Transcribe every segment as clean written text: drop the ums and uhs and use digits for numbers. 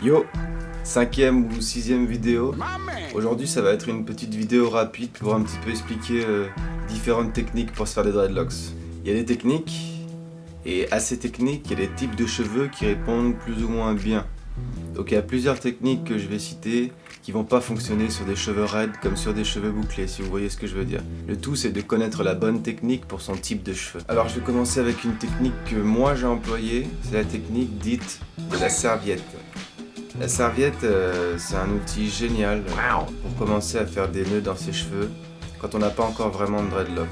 Yo, cinquième ou sixième vidéo. Aujourd'hui ça va être une petite vidéo rapide pour un petit peu expliquer différentes techniques pour se faire des dreadlocks. Il y a des techniques, et à ces techniques, il y a des types de cheveux qui répondent plus ou moins bien. Donc il y a plusieurs techniques que je vais citer qui vont pas fonctionner sur des cheveux raides comme sur des cheveux bouclés, si vous voyez ce que je veux dire. Le tout c'est de connaître la bonne technique pour son type de cheveux. Alors je vais commencer avec une technique que moi j'ai employée, c'est la technique dite de la serviette. La serviette, c'est un outil génial pour commencer à faire des nœuds dans ses cheveux quand on n'a pas encore vraiment de dreadlocks.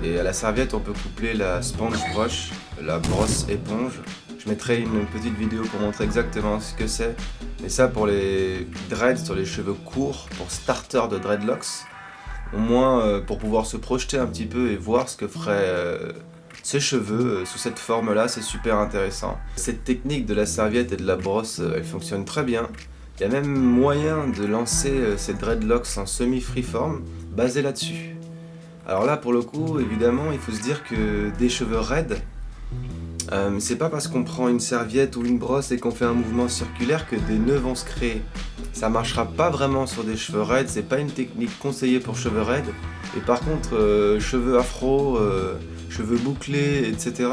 Et à la serviette, on peut coupler la sponge brush, la brosse éponge. Je mettrai une petite vidéo pour montrer exactement ce que c'est. Mais ça, pour les dreads sur les cheveux courts, pour starter de dreadlocks, au moins pour pouvoir se projeter un petit peu et voir ce que ferait ses cheveux sous cette forme-là, c'est super intéressant. Cette technique de la serviette et de la brosse, elle fonctionne très bien. Il y a même moyen de lancer ces dreadlocks en semi-freeform basé là-dessus. Alors là, pour le coup, évidemment, il faut se dire que des cheveux raides, c'est pas parce qu'on prend une serviette ou une brosse et qu'on fait un mouvement circulaire que des nœuds vont se créer. Ça marchera pas vraiment sur des cheveux raides, c'est pas une technique conseillée pour cheveux raides. Et par contre, cheveux afro, cheveux bouclés, etc.,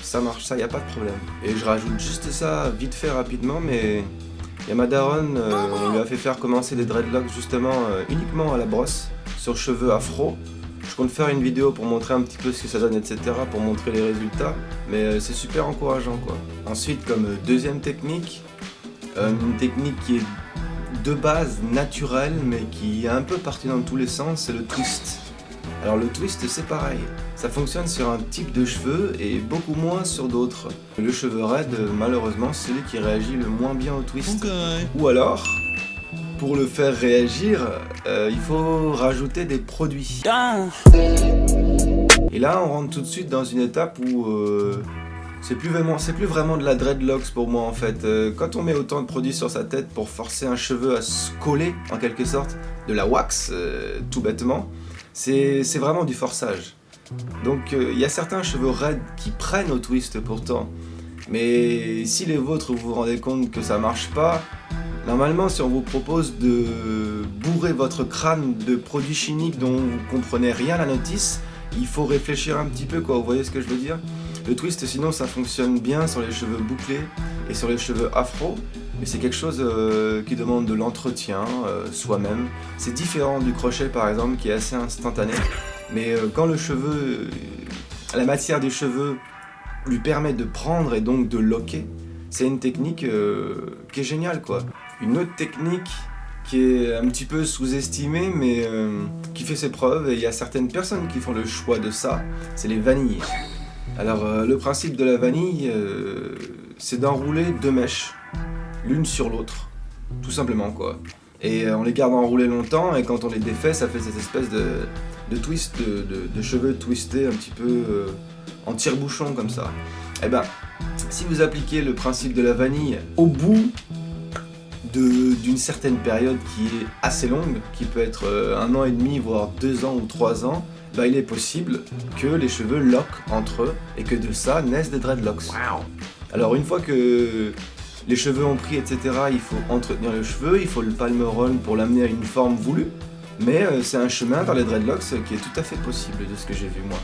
ça marche, ça y a pas de problème. Et je rajoute juste ça vite fait rapidement, mais il y a ma daronne, on lui a fait faire commencer des dreadlocks justement uniquement à la brosse sur cheveux afro. Je compte faire une vidéo pour montrer un petit peu ce que ça donne, etc., pour montrer les résultats, mais c'est super encourageant quoi. Ensuite, comme deuxième technique, une technique qui est de base naturelle, mais qui est un peu partie dans tous les sens, c'est le twist. Alors le twist, c'est pareil, ça fonctionne sur un type de cheveux et beaucoup moins sur d'autres. Le cheveu raide, malheureusement, c'est celui qui réagit le moins bien au twist. Ou alors, pour le faire réagir, il faut rajouter des produits. Et là, on rentre tout de suite dans une étape où c'est plus vraiment de la dreadlocks pour moi en fait. Quand on met autant de produits sur sa tête pour forcer un cheveu à se coller en quelque sorte, de la wax tout bêtement, c'est vraiment du forçage. Donc il y a certains cheveux raides qui prennent au twist pourtant, mais si les vôtres vous vous rendez compte que ça marche pas, normalement si on vous propose de bourrer votre crâne de produits chimiques dont vous comprenez rien à la notice, il faut réfléchir un petit peu quoi, vous voyez ce que je veux dire? Le twist sinon ça fonctionne bien sur les cheveux bouclés et sur les cheveux afro, mais c'est quelque chose qui demande de l'entretien soi-même. C'est différent du crochet par exemple qui est assez instantané, mais quand le cheveu, la matière des cheveux lui permet de prendre et donc de locker, c'est une technique qui est géniale quoi. Une autre technique qui est un petit peu sous-estimée mais qui fait ses preuves, et il y a certaines personnes qui font le choix de ça, c'est les vanilles. Alors le principe de la vanille, c'est d'enrouler deux mèches, l'une sur l'autre, tout simplement quoi. Et on les garde enroulées longtemps, et quand on les défait, ça fait cette espèce de twist, de cheveux twistés un petit peu en tire-bouchon comme ça. Et ben, si vous appliquez le principe de la vanille au bout d'une certaine période qui est assez longue, qui peut être 1 an et demi, voire 2 ans ou 3 ans, bah, il est possible que les cheveux lockent entre eux et que de ça naissent des dreadlocks. Wow. Alors une fois que les cheveux ont pris, etc., il faut entretenir le cheveu, il faut le palm roll pour l'amener à une forme voulue, mais c'est un chemin vers les dreadlocks qui est tout à fait possible de ce que j'ai vu moi.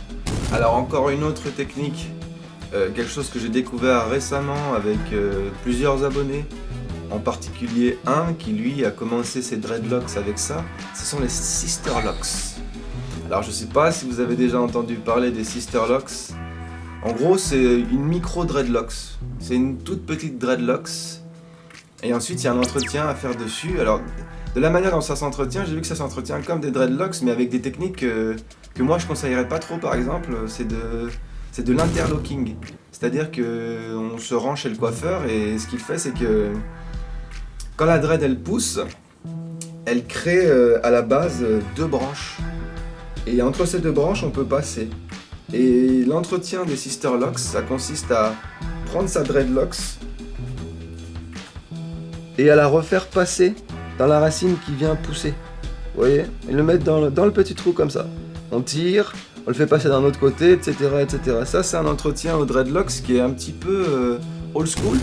Alors encore une autre technique, quelque chose que j'ai découvert récemment avec plusieurs abonnés, en particulier un qui lui a commencé ses dreadlocks avec ça, ce sont les sister locks. Alors je sais pas si vous avez déjà entendu parler des sister locks. En gros c'est une micro dreadlocks, c'est une toute petite dreadlocks, et ensuite il y a un entretien à faire dessus. Alors de la manière dont ça s'entretient, j'ai vu que ça s'entretient comme des dreadlocks, mais avec des techniques que moi je conseillerais pas trop par exemple, c'est de l'interlocking. C'est-à-dire qu'on se rend chez le coiffeur et ce qu'il fait c'est que quand la dread elle pousse, elle crée à la base 2 branches. Et entre ces 2 branches on peut passer. Et l'entretien des sister locks, ça consiste à prendre sa dreadlocks et à la refaire passer dans la racine qui vient pousser. Vous voyez? Et le mettre dans le petit trou comme ça. On tire, on le fait passer d'un autre côté, etc., etc. Ça c'est un entretien aux dreadlocks qui est un petit peu old school.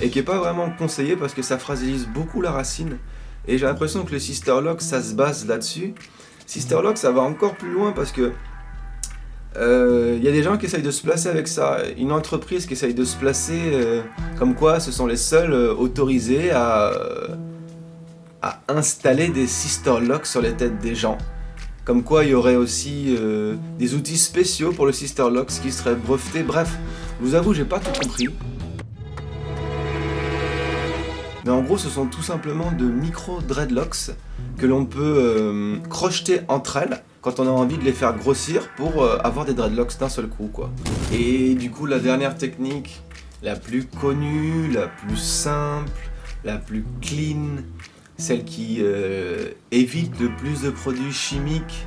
et qui est pas vraiment conseillé parce que ça fragilise beaucoup la racine. Et j'ai l'impression que le Sister Lock, ça se base là-dessus. Sister Lock, ça va encore plus loin parce que y a des gens qui essayent de se placer avec ça. Une entreprise qui essaye de se placer comme quoi ce sont les seuls autorisés à installer des Sister Locks sur les têtes des gens. Comme quoi il y aurait aussi des outils spéciaux pour le Sister Locks qui seraient brevetés. Bref, je vous avoue, j'ai pas tout compris. Mais en gros, ce sont tout simplement de micro-dreadlocks que l'on peut crocheter entre elles quand on a envie de les faire grossir pour avoir des dreadlocks d'un seul coup, quoi. Et du coup, la dernière technique, la plus connue, la plus simple, la plus clean, celle qui évite le plus de produits chimiques,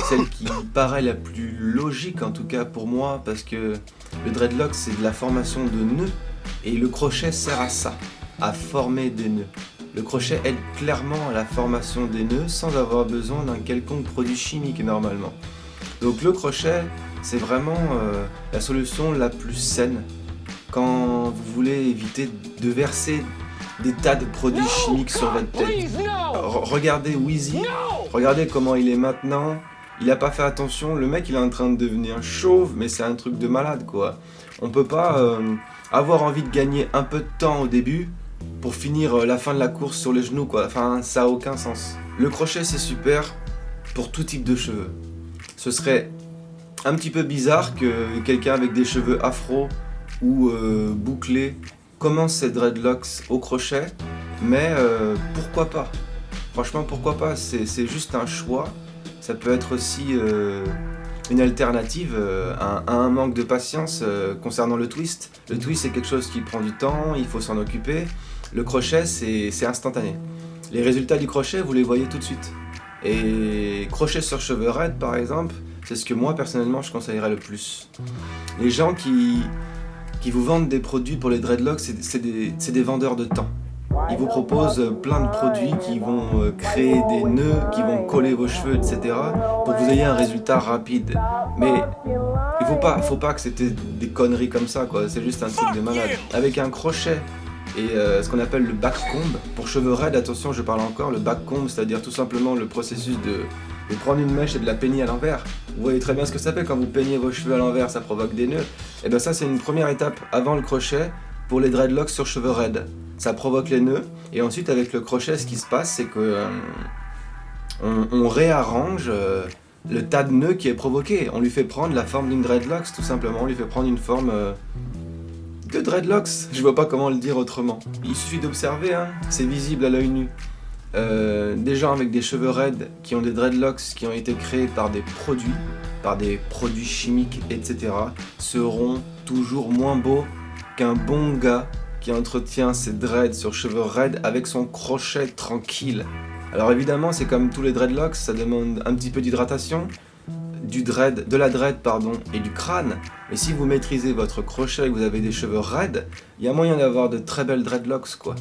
celle qui paraît la plus logique en tout cas pour moi, parce que le dreadlock c'est de la formation de nœuds et le crochet sert à ça, à former des nœuds. Le crochet aide clairement à la formation des nœuds sans avoir besoin d'un quelconque produit chimique normalement. Donc le crochet c'est vraiment la solution la plus saine quand vous voulez éviter de verser des tas de produits chimiques sur votre tête. Regardez Wheezy, regardez comment il est maintenant. Il a pas fait attention, le mec il est en train de devenir chauve, mais c'est un truc de malade quoi. On peut pas avoir envie de gagner un peu de temps au début pour finir la fin de la course sur les genoux quoi. Enfin, ça a aucun sens. Le crochet c'est super pour tout type de cheveux. Ce serait un petit peu bizarre que quelqu'un avec des cheveux afro ou bouclés commence ses dreadlocks au crochet, mais pourquoi pas? Franchement, pourquoi pas? C'est juste un choix. Ça peut être aussi une alternative à un manque de patience concernant le twist. Le twist, c'est quelque chose qui prend du temps, il faut s'en occuper. Le crochet, c'est instantané. Les résultats du crochet, vous les voyez tout de suite. Et crochet sur cheveux raides, par exemple, c'est ce que moi, personnellement, je conseillerais le plus. Les gens qui vous vendent des produits pour les dreadlocks, c'est des vendeurs de temps. Ils vous proposent plein de produits qui vont créer des nœuds, qui vont coller vos cheveux, etc. pour que vous ayez un résultat rapide. Mais il faut pas que c'était des conneries comme ça, quoi. C'est juste un truc de malade. Avec un crochet et ce qu'on appelle le backcomb, pour cheveux raides, attention, je parle encore, le backcomb, c'est-à-dire tout simplement le processus de prendre une mèche et de la peigner à l'envers. Vous voyez très bien ce que ça fait quand vous peignez vos cheveux à l'envers, ça provoque des nœuds. Et bien ça c'est une première étape avant le crochet pour les dreadlocks sur cheveux raides. Ça provoque les nœuds et ensuite avec le crochet ce qui se passe c'est que on réarrange le tas de nœuds qui est provoqué. On lui fait prendre la forme d'une dreadlocks tout simplement, on lui fait prendre une forme de dreadlocks. Je vois pas comment le dire autrement. Il suffit d'observer, hein, c'est visible à l'œil nu. Des gens avec des cheveux raides qui ont des dreadlocks qui ont été créés par des produits chimiques, etc. seront toujours moins beaux qu'un bon gars qui entretient ses dreads sur cheveux raides avec son crochet tranquille. Alors évidemment, c'est comme tous les dreadlocks, ça demande un petit peu d'hydratation, de la dread et du crâne. Mais si vous maîtrisez votre crochet et que vous avez des cheveux raides, il y a moyen d'avoir de très belles dreadlocks quoi.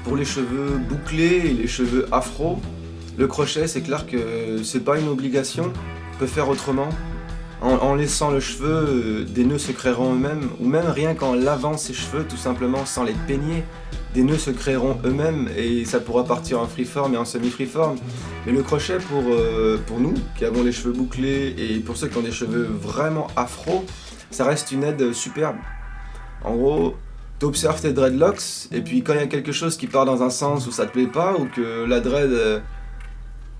Pour les cheveux bouclés et les cheveux afro, le crochet c'est clair que c'est pas une obligation, on peut faire autrement. En laissant le cheveu, des nœuds se créeront eux-mêmes, ou même rien qu'en lavant ses cheveux tout simplement sans les peigner, des nœuds se créeront eux-mêmes et ça pourra partir en freeform et en semi-freeform. Mais le crochet pour nous qui avons les cheveux bouclés et pour ceux qui ont des cheveux vraiment afro, ça reste une aide superbe. En gros, t'observes tes dreadlocks, et puis quand il y a quelque chose qui part dans un sens où ça te plaît pas, ou que la dread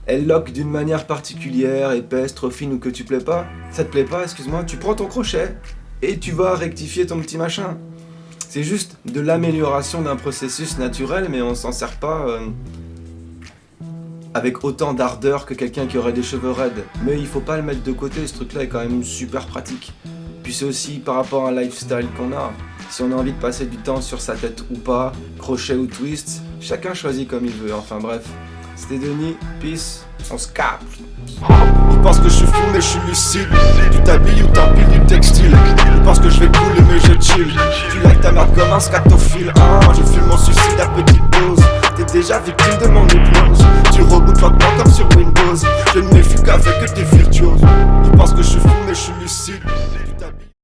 elle lock d'une manière particulière, épaisse, trop fine, ou que ça te plaît pas, excuse-moi, tu prends ton crochet et tu vas rectifier ton petit machin. C'est juste de l'amélioration d'un processus naturel, mais on s'en sert pas avec autant d'ardeur que quelqu'un qui aurait des cheveux raides. Mais il faut pas le mettre de côté, ce truc-là est quand même super pratique. Puis c'est aussi par rapport à un lifestyle qu'on a. Si on a envie de passer du temps sur sa tête ou pas, crochet ou twist, chacun choisit comme il veut, enfin bref. C'était Denis, peace, on se capte. Ils pensent que je suis fou mais je suis lucide. Tu t'habilles ou t'empiles du textile. Ils pensent que je vais couler mais je chill. Tu like ta merde comme un scatophile. Je fume mon suicide à petite dose. T'es déjà victime de mon hypnose. Tu rebootes lentement comme sur Windows. Je ne méfie qu'avec tes virtuoses. Ils pensent que je suis fou t'habilles.